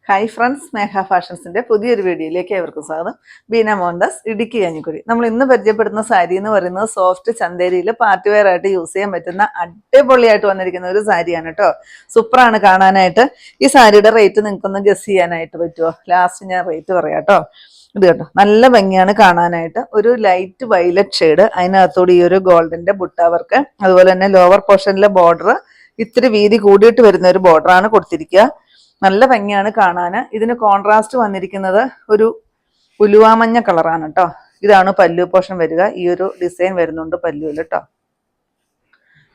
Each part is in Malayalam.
ഹായ് ഫ്രണ്ട്സ്, സ്നേഹ ഫാഷൻസിന്റെ പുതിയൊരു വീഡിയോയിലേക്ക് ഏവർക്കും സ്വാഗതം. ബീന മോഹൻദാസ്, ഇടുക്കി കഞ്ഞിക്കുഴി. നമ്മൾ ഇന്ന് പരിചയപ്പെടുന്ന സാരി എന്ന് പറയുന്നത് സോഫ്റ്റ് ചന്തേരിയിൽ പാർട്ടി വെയർ ആയിട്ട് യൂസ് ചെയ്യാൻ പറ്റുന്ന അടിപൊളിയായിട്ട് വന്നിരിക്കുന്ന ഒരു സാരിയാണ് കേട്ടോ. സൂപ്പറാണ് കാണാനായിട്ട്. ഈ സാരിയുടെ റേറ്റ് നിങ്ങൾക്കൊന്ന് ഗസ് ചെയ്യാനായിട്ട് പറ്റുമോ? ലാസ്റ്റ് ഞാൻ റേറ്റ് പറയാം കേട്ടോ. ഇത് കേട്ടോ, നല്ല ഭംഗിയാണ് കാണാനായിട്ട്. ഒരു ലൈറ്റ് വയലറ്റ് ഷെയ്ഡ്, അതിനകത്തോട് ഈ ഒരു ഗോൾഡിന്റെ ബുട്ട വർക്ക്, അതുപോലെ തന്നെ ലോവർ പോർഷനിലെ ബോർഡർ ഇത്തിരി വീതി കൂടിയിട്ട് വരുന്ന ഒരു ബോർഡറാണ് കൊടുത്തിരിക്കുക. നല്ല ഭംഗിയാണ് കാണാൻ. ഇതിന് കോൺട്രാസ്റ്റ് വന്നിരിക്കുന്നത് ഒരു ഉലുവാമഞ്ഞ കളറാണ് കേട്ടോ. ഇതാണ് പല്ലു പോർഷൻ വരിക. ഈ ഒരു ഡിസൈൻ വരുന്നുണ്ട് പല്ലുവിൽ കേട്ടോ.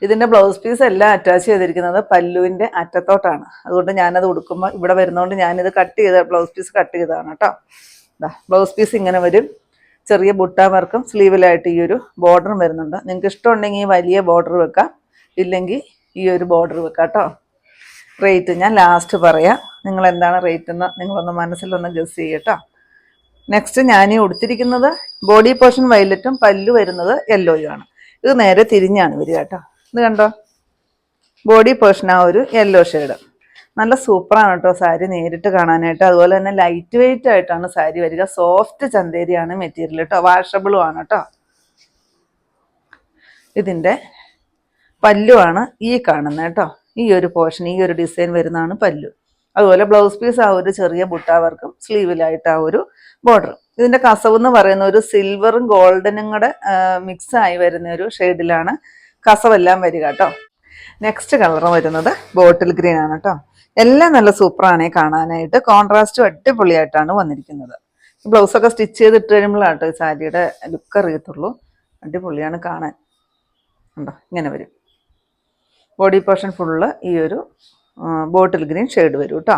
ഇതിന്റെ ബ്ലൗസ് പീസ് എല്ലാം അറ്റാച്ച് ചെയ്തിരിക്കുന്നത് പല്ലുവിന്റെ അറ്റത്തോട്ടാണ്. അതുകൊണ്ട് ഞാനത് ഉടുക്കുമ്പോൾ ഇവിടെ വരുന്നതുകൊണ്ട് ഞാനിത് ബ്ലൗസ് പീസ് കട്ട് ചെയ്തതാണ് കേട്ടോ. ബ്ലൗസ് പീസ് ഇങ്ങനെ വരും. ചെറിയ ബുട്ട വർക്കും സ്ലീവിലായിട്ട് ഈ ഒരു ബോർഡറും വരുന്നുണ്ട്. നിങ്ങൾക്ക് ഇഷ്ടമുണ്ടെങ്കിൽ വലിയ ബോർഡർ വെക്കാം, ഇല്ലെങ്കിൽ ഈ ഒരു ബോർഡർ വെക്കാം കേട്ടോ. റേറ്റ് ഞാൻ ലാസ്റ്റ് പറയാം. നിങ്ങൾ എന്താണ് റേറ്റ് എന്ന് നിങ്ങളൊന്ന് മനസ്സിലൊന്ന് ഗസ് ചെയ്യട്ടോ. നെക്സ്റ്റ് ഞാൻ ഈ ഉടുത്തിരിക്കുന്നത് ബോഡി പോർഷൻ വയലറ്റും പല്ലു വരുന്നത് യെല്ലോയും ആണ്. ഇത് നേരെ തിരിഞ്ഞാണ് വരിക കേട്ടോ. ഇത് കണ്ടോ, ബോഡി പോർഷൻ ആ ഒരു യെല്ലോ ഷെയ്ഡ്. നല്ല സൂപ്പറാണ് കേട്ടോ സാരി നേരിട്ട് കാണാനായിട്ട്. അതുപോലെ തന്നെ ലൈറ്റ് വെയിറ്റ് ആയിട്ടാണ് സാരി വരിക. സോഫ്റ്റ് ചന്തേരിയാണ് മെറ്റീരിയൽ കേട്ടോ. വാഷബിളും ആണ് കേട്ടോ. ഇതിൻ്റെ പല്ലുവാണ് ഈ കാണുന്നത് കേട്ടോ. ഈ ഒരു പോർഷൻ, ഈ ഒരു ഡിസൈൻ വരുന്നതാണ് പല്ലു. അതുപോലെ ബ്ലൗസ് പീസ് ആ ഒരു ചെറിയ ബുട്ട വർക്കും സ്ലീവിലായിട്ട് ആ ഒരു ബോർഡർ. ഇതിന്റെ കസവ് എന്ന് പറയുന്ന ഒരു സിൽവറും ഗോൾഡനും കൂടെ മിക്സ് ആയി വരുന്ന ഒരു ഷെയ്ഡിലാണ് കസവെല്ലാം വരിക കേട്ടോ. നെക്സ്റ്റ് കളർ വരുന്നത് ബോട്ടിൽ ഗ്രീൻ ആണ് കേട്ടോ. എല്ലാം നല്ല സൂപ്പറാണ് കാണാനായിട്ട്. കോൺട്രാസ്റ്റും അടിപൊളിയായിട്ടാണ് വന്നിരിക്കുന്നത്. ബ്ലൗസൊക്കെ സ്റ്റിച്ച് ചെയ്തിട്ട് കഴിയുമ്പോഴാണ് കേട്ടോ ഈ സാരിയുടെ ലുക്ക് അറിയത്തുള്ളൂ. അടിപൊളിയാണ് കാണാൻ. ഉണ്ടോ, ഇങ്ങനെ വരും. ബോഡി പോർഷൻ ഫുള്ള് ഈ ഒരു ബോട്ടിൽ ഗ്രീൻ ഷെയ്ഡ് വരും കേട്ടോ.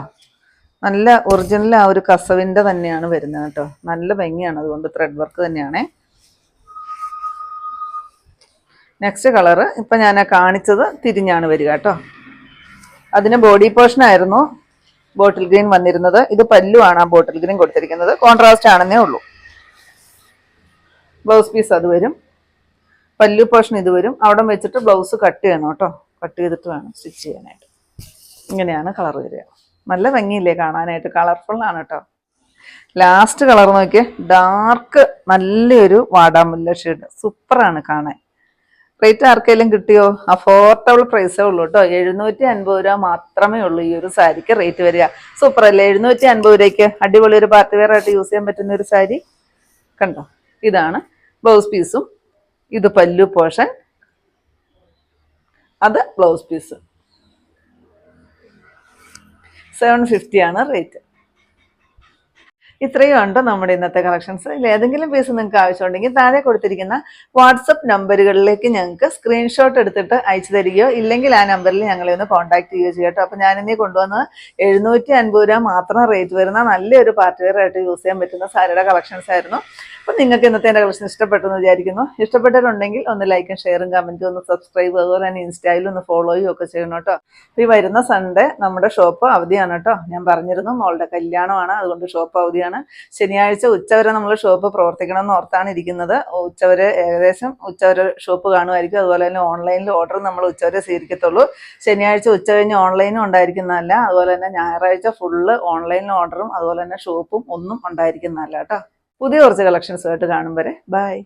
നല്ല ഒറിജിനൽ ആ ഒരു കസവിൻ്റെ തന്നെയാണ് വരുന്നത് കേട്ടോ. നല്ല ഭംഗിയാണ്, അതുകൊണ്ട് ത്രെഡ് വർക്ക് തന്നെയാണേ. നെക്സ്റ്റ് കളറ് ഇപ്പം ഞാൻ കാണിച്ചത് തിരിഞ്ഞാണ് വരിക കേട്ടോ. അതിന് ബോഡി പോർഷൻ ആയിരുന്നു ബോട്ടിൽ ഗ്രീൻ വന്നിരുന്നത്. ഇത് പല്ലുവാണ് ആ ബോട്ടിൽ ഗ്രീൻ കൊടുത്തിരിക്കുന്നത്. കോൺട്രാസ്റ്റ് ആണെന്നേ ഉള്ളൂ. ബ്ലൗസ് പീസ് അത് വരും. പല്ലു പോർഷൻ ഇത് വരും. അവിടെ വെച്ചിട്ട് ബ്ലൗസ് കട്ട് ചെയ്യണം കേട്ടോ. കട്ട് ചെയ്തിട്ട് വേണം സ്റ്റിച്ച് ചെയ്യാനായിട്ട്. ഇങ്ങനെയാണ് കളർ വരിക. നല്ല ഭംഗിയില്ലേ കാണാനായിട്ട്. കളർഫുള്ളാണ് കേട്ടോ. ലാസ്റ്റ് കളർ നോക്കിയേ, ഡാർക്ക് നല്ലൊരു വാടാമുല്ല ഷെയ്ഡ്. സൂപ്പറാണ് കാണാൻ. റേറ്റ് ആർക്കെങ്കിലും കിട്ടിയോ? അഫോർഡബിൾ പ്രൈസേ ഉള്ളൂ കേട്ടോ. 750 രൂപ മാത്രമേ ഉള്ളൂ ഈ ഒരു സാരിക്ക് റേറ്റ് വരിക. സൂപ്പർ അല്ലേ? 750 രൂപയ്ക്ക് അടിപൊളി ഒരു പാർട്ടി വെയർ ആയിട്ട് യൂസ് ചെയ്യാൻ പറ്റുന്ന ഒരു സാരി കണ്ടോ. ഇതാണ് ബ്ലൗസ് പീസും, ഇത് പല്ലു പോർഷൻ, അത് ബ്ലൗസ് പീസ്. 750 ആണ് റേറ്റ്. ഇത്രയും ഉണ്ട് നമ്മുടെ ഇന്നത്തെ കളക്ഷൻസ്. ഇതിൽ ഏതെങ്കിലും പീസ് നിങ്ങൾക്ക് ആവശ്യമുണ്ടെങ്കിൽ താഴെ കൊടുത്തിരിക്കുന്ന വാട്സപ്പ് നമ്പറുകളിലേക്ക് ഞങ്ങൾക്ക് സ്ക്രീൻഷോട്ട് എടുത്തിട്ട് അയച്ചു തരികയോ ഇല്ലെങ്കിൽ ആ നമ്പറിൽ ഞങ്ങളെ ഒന്ന് കോൺടാക്ട് ചെയ്യുകയോ ചെയ്യാം കേട്ടോ. അപ്പോൾ ഞാനിന്നീ കൊണ്ടുവന്നത് 750 രൂപ മാത്രം റേറ്റ് വരുന്ന നല്ലൊരു പാർട്ടി വെയർ ആയിട്ട് യൂസ് ചെയ്യാൻ പറ്റുന്ന സാരിയുടെ കളക്ഷൻസ് ആയിരുന്നു. അപ്പം നിങ്ങൾക്ക് ഇന്നത്തെ എൻ്റെ കളക്ഷൻ ഇഷ്ടപ്പെട്ടെന്ന് വിചാരിക്കുന്നു. ഇഷ്ടപ്പെട്ടിട്ടുണ്ടെങ്കിൽ ഒന്ന് ലൈക്കും ഷെയറും കമൻറ്റും ഒന്ന് സബ്സ്ക്രൈബ്, അതുപോലെ തന്നെ ഇൻസ്റ്റയിലും ഒന്ന് ഫോളോയും ഒക്കെ ചെയ്യണം കേട്ടോ. അപ്പോൾ ഈ വരുന്ന സൺഡേ നമ്മുടെ ഷോപ്പ് അവധിയാണ് കേട്ടോ. ഞാൻ പറഞ്ഞിരുന്നു മോളുടെ കല്യാണമാണ്, അതുകൊണ്ട് ഷോപ്പ് അവധിയാണ്. ശനിയാഴ്ച ഉച്ചവരെ നമ്മൾ ഷോപ്പ് പ്രവർത്തിക്കണം എന്ന് ഓർത്താണ് ഇരിക്കുന്നത്. ഉച്ചവരെ ഏകദേശം ഉച്ചവരെ ഷോപ്പ് കാണുമായിരിക്കും. അതുപോലെ തന്നെ ഓൺലൈനിൽ ഓർഡർ നമ്മൾ ഉച്ചവരെ സ്വീകരിക്കത്തുള്ളൂ. ശനിയാഴ്ച ഉച്ച കഴിഞ്ഞ് ഓൺലൈനും ഉണ്ടായിരിക്കുന്നതല്ല. അതുപോലെ തന്നെ ഞായറാഴ്ച ഫുള്ള് ഓൺലൈനിൽ ഓർഡറും അതുപോലെ തന്നെ ഷോപ്പും ഒന്നും ഉണ്ടായിരിക്കുന്നതല്ല കേട്ടോ. പുതിയ കുറച്ച് കളക്ഷൻസുമായിട്ട് കാണും വരെ ബൈ.